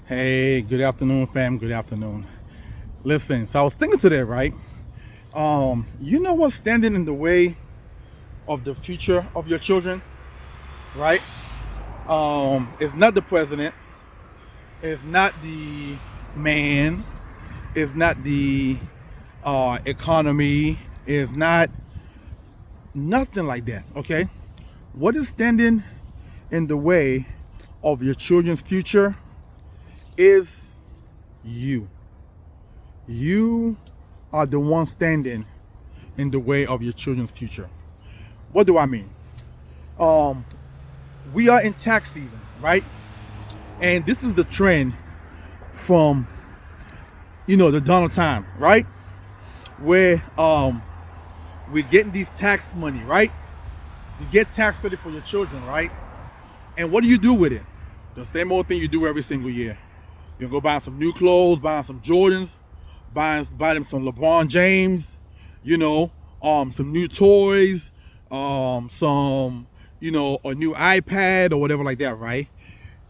Hey, good afternoon, fam. Good afternoon. Listen, so I was thinking today, right? You know what's standing in the way of the future of your children, right? It's not the president, it's not the man, it's not the economy, it's not nothing like that, okay? What is standing in the way of your children's future is you. You are the one standing in the way of your children's future. What do I mean? Um, we are in tax season, right? And this is the trend from the Donald time, right? Where we're getting these tax money, right? You get tax credit for your children, right? And what do you do with it? The same old thing you do every single year. You go buy some new clothes, buy some Jordans, buy them some LeBron James, some new toys, some, a new iPad or whatever like that, right?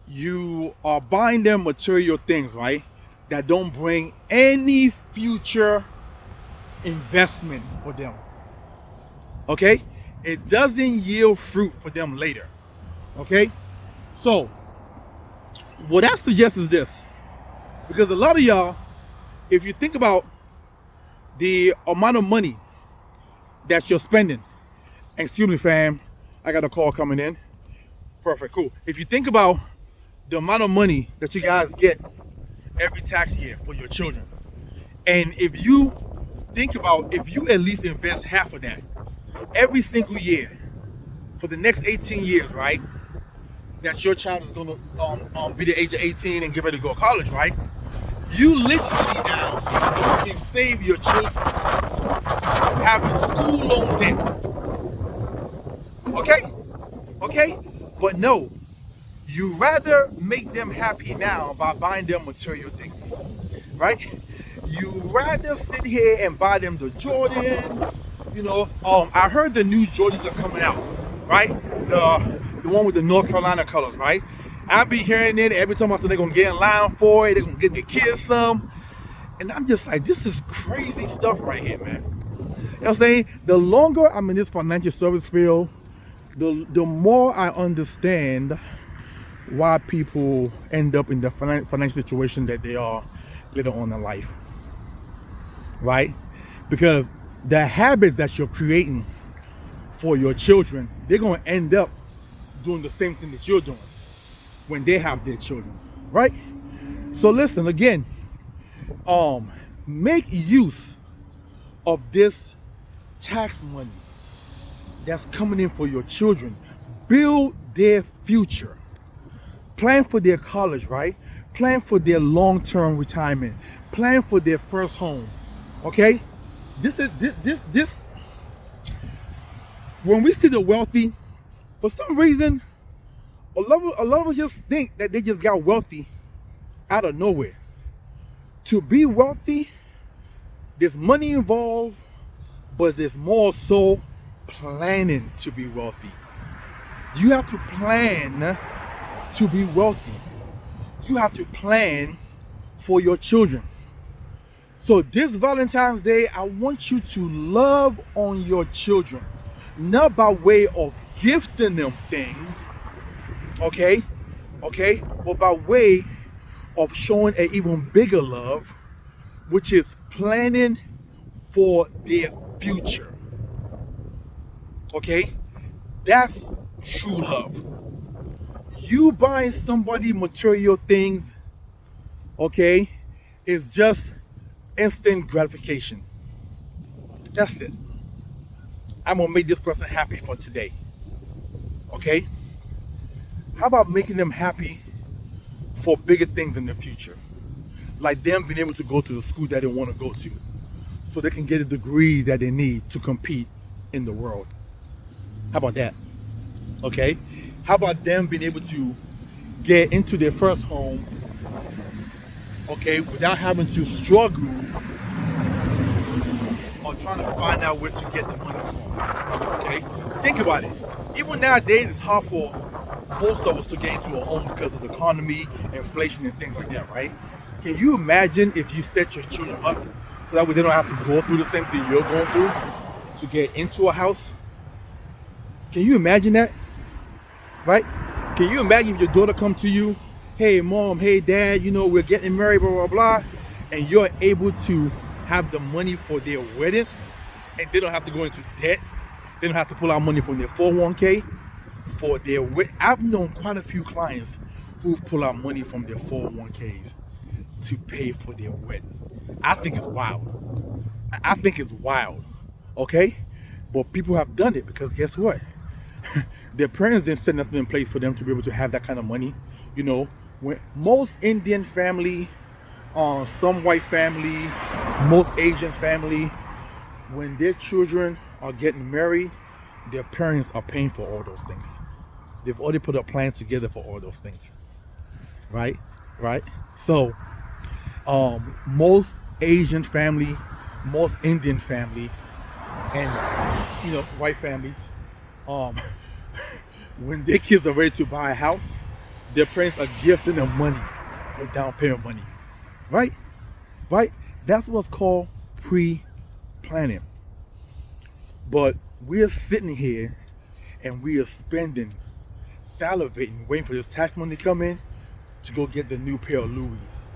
You are buying them material things, right? That don't bring any future investment for them. Okay? It doesn't yield fruit for them later. Okay? So, what I suggest is this. Because a lot of y'all, if you think about the amount of money that you're spending, excuse me, fam, I got a call coming in. Perfect, cool. If you think about the amount of money that you guys get every tax year for your children, and if you think about if you at least invest half of that every single year for the next 18 years, right? That your child is going to be the age of 18 and get ready to go to college, right? You literally now can save your children from having school loan debt. Okay? But no, you rather make them happy now by buying them material things, right? You rather sit here and buy them the Jordans. I heard the new Jordans are coming out, right? The one with the North Carolina colors, right? I be hearing it every time I say they're gonna get in line for it, they're gonna get the kids some. And I'm just like, this is crazy stuff right here, man. You know what I'm saying? The longer I'm in this financial service field, the more I understand why people end up in the financial situation that they are later on in life, right? Because the habits that you're creating for your children, they're gonna end up doing the same thing that you're doing when they have their children, right? So listen, again, make use of this tax money that's coming in for your children. Build their future. Plan for their college, right? Plan for their long-term retirement. Plan for their first home, okay? This. When we see the wealthy, for some reason, a lot of us just think that they just got wealthy out of nowhere. To be wealthy, there's money involved, but there's more so planning to be wealthy. You have to plan to be wealthy. You have to plan for your children. So this Valentine's Day, I want you to love on your children, not by way of gifting them things, okay, but by way of showing an even bigger love, which is planning for their future. Okay, that's true love. You buying somebody material things, okay, is just instant gratification. That's it. I'm gonna make this person happy for today. Okay? How about making them happy for bigger things in the future? Like them being able to go to the school that they want to go to so they can get a degree that they need to compete in the world. How about that? Okay? How about them being able to get into their first home, okay, without having to struggle or trying to find out where to get the money from? Okay? Think about it. Even nowadays, it's hard for most of us to get into a home because of the economy, inflation, and things like that, right? Can you imagine if you set your children up so that way they don't have to go through the same thing you're going through to get into a house? Can you imagine that? Right? Can you imagine if your daughter come to you, hey mom, hey dad, we're getting married, blah, blah, blah, and you're able to have the money for their wedding and they don't have to go into debt. They don't have to pull out money from their 401k for their wedding. I've known quite a few clients who've pulled out money from their 401ks to pay for their wedding. I think it's wild. I think it's wild, okay? But people have done it because guess what? Their parents didn't set nothing in place for them to be able to have that kind of money. When most Indian family, some white family, most Asian family, when their children are getting married, their parents are paying for all those things. They've already put a plan together for all those things, right? So, most Asian family, most Indian family, and white families, when their kids are ready to buy a house, their parents are gifting them money for down payment money, right? That's what's called pre-planning. But we're sitting here and we are spending, salivating, waiting for this tax money to come in to go get the new pair of Louis,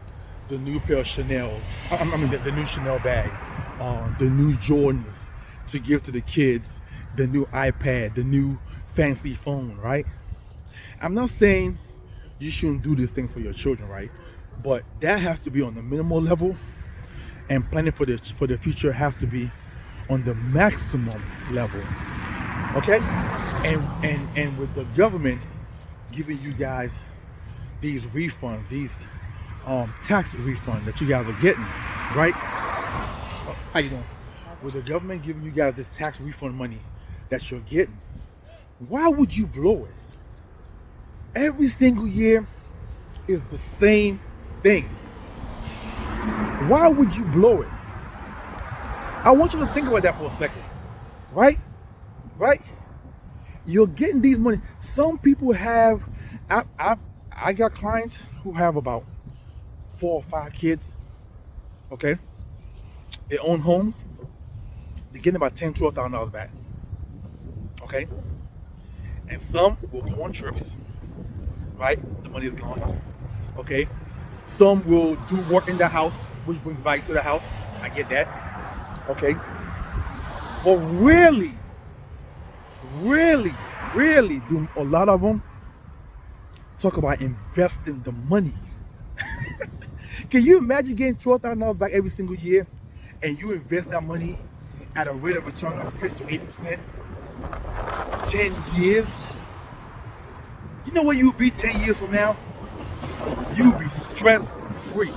the new pair of Chanel's, the new Chanel bag, the new Jordans to give to the kids, the new iPad, the new fancy phone, right? I'm not saying you shouldn't do these things for your children, right? But that has to be on the minimal level, and planning for the future has to be on the maximum level, okay? And with the government giving you guys these refunds, these tax refunds that you guys are getting, right? How you doing? With the government giving you guys this tax refund money that you're getting, why would you blow it? Every single year is the same thing. Why would you blow it? I want you to think about that for a second, right? You're getting these money. Some people have, I got clients who have about 4 or 5 kids, okay? They own homes. They're getting about $10,000, $12,000 back, okay? And some will go on trips, right? The money is gone, okay? Some will do work in the house, which brings value to the house. I get that, okay? But really do a lot of them talk about investing the money. Can you imagine getting $12,000 back every single year and you invest that money at a rate of return of 6 to 8%, 10 years? You know where you'll be 10 years from now? You'll be stress-free.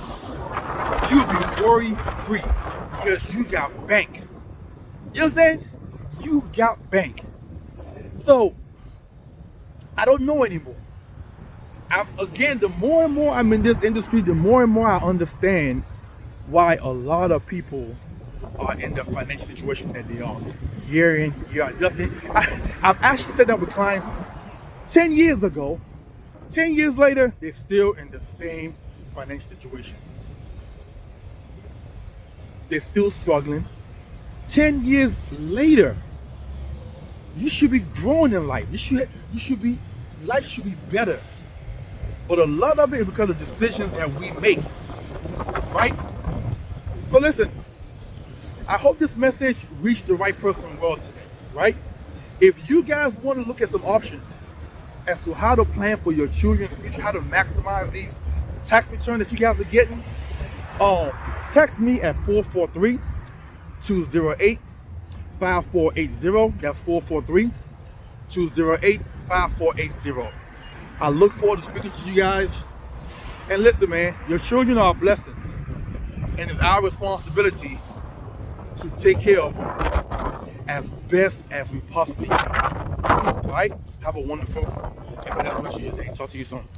You'll be worry-free because you got bank. You understand? You got bank. So, I don't know anymore. Again, the more and more I'm in this industry, the more and more I understand why a lot of people are in the financial situation that they are. Year in, year out, nothing. I've actually sat down with clients 10 years ago. 10 years later, they're still in the same financial situation. They're still struggling. 10 years later, you should be growing in life. Life should be better. But a lot of it is because of decisions that we make, right? So listen, I hope this message reached the right person well today, right? If you guys want to look at some options as to how to plan for your children's future, how to maximize these tax returns that you guys are getting, text me at 443-208-5480. That's 443-208-5480. I look forward to speaking to you guys. And listen, man, your children are a blessing. And it's our responsibility to take care of them as best as we possibly can. All right? Have a wonderful and blessed rest of your day. Talk to you soon.